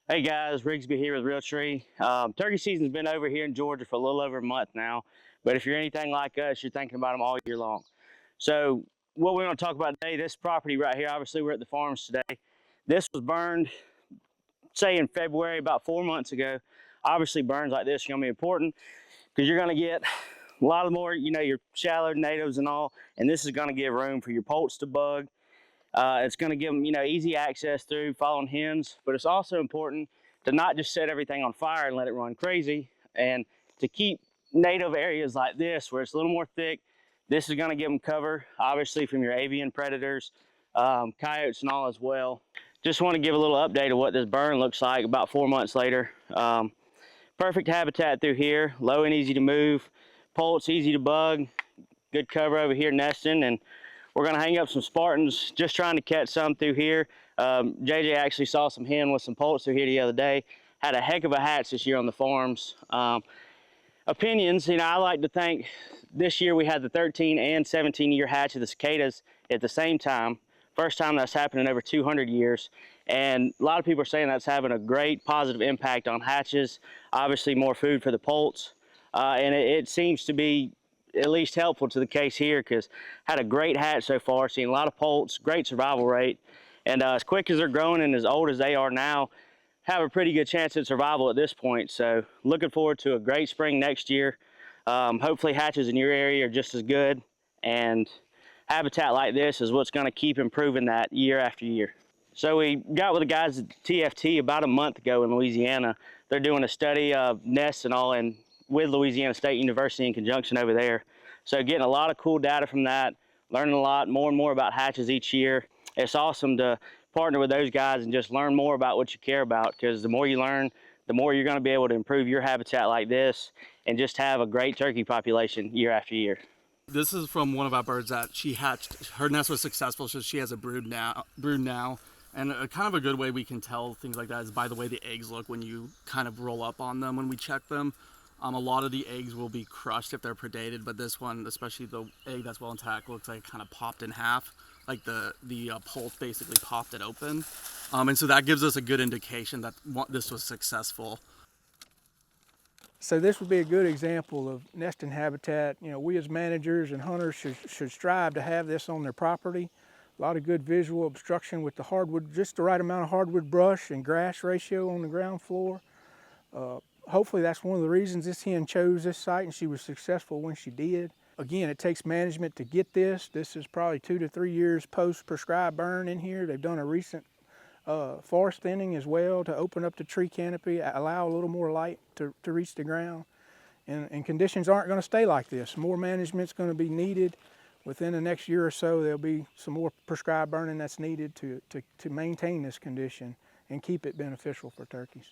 Hey guys, Rigsby here with Realtree. Turkey season's been over here in Georgia for a little over a month now, but if you're anything like us, you're thinking about them all year long. So what we're going to talk about today, this property right here, obviously we're at the farms today. This was burned, say in February, about 4 months ago. Obviously burns like this are going to be important because you're going to get a lot of more, your shallow natives and all, and this is going to give room for your poults to bug. It's going to give them, easy access through following hens, but it's also important to not just set everything on fire and let it run crazy, and to keep native areas like this where it's a little more thick. This is going to give them cover, obviously, from your avian predators, coyotes and all as well. Just want to give a little update of what this burn looks like about 4 months later. Perfect habitat through here, low and easy to move, poults easy to bug, good cover over here nesting, and we're going to hang up some Spartans, just trying to catch some through here. JJ actually saw some hen with some poults through here the other day. Had a heck of a hatch this year on the farms. Opinions, I like to think this year we had the 13 and 17-year hatch of the cicadas at the same time. First time that's happened in over 200 years. And a lot of people are saying that's having a great positive impact on hatches. Obviously more food for the poults. And it seems to be at least helpful to the case here, because had a great hatch so far, seen a lot of poults, great survival rate, and as quick as they're growing and as old as they are now, have a pretty good chance at survival at this point. So looking forward to a great spring next year. Hopefully hatches in your area are just as good, and habitat like this is what's going to keep improving that year after year. So we got with the guys at TFT about a month ago in Louisiana. They're doing a study of nests and all, and with Louisiana State University in conjunction over there. So getting a lot of cool data from that, learning a lot more and more about hatches each year. It's awesome to partner with those guys and just learn more about what you care about, because the more you learn, the more you're going to be able to improve your habitat like this and just have a great turkey population year after year. This is from one of our birds that she hatched. Her nest was successful, so she has a brood now. And kind of a good way we can tell things like that is by the way the eggs look when you kind of roll up on them when we check them. A lot of the eggs will be crushed if they're predated, but this one, especially the egg that's well intact, looks like it kind of popped in half, like the poult basically popped it open. And so that gives us a good indication that this was successful. So this would be a good example of nesting habitat. We as managers and hunters should strive to have this on their property. A lot of good visual obstruction with the hardwood, just the right amount of hardwood brush and grass ratio on the ground floor. Hopefully that's one of the reasons this hen chose this site and she was successful when she did. Again, it takes management to get this. This is probably 2 to 3 years post-prescribed burn in here. They've done a recent forest thinning as well to open up the tree canopy, allow a little more light to reach the ground. And conditions aren't going to stay like this. More management's going to be needed. Within the next year or so, there'll be some more prescribed burning that's needed to maintain this condition and keep it beneficial for turkeys.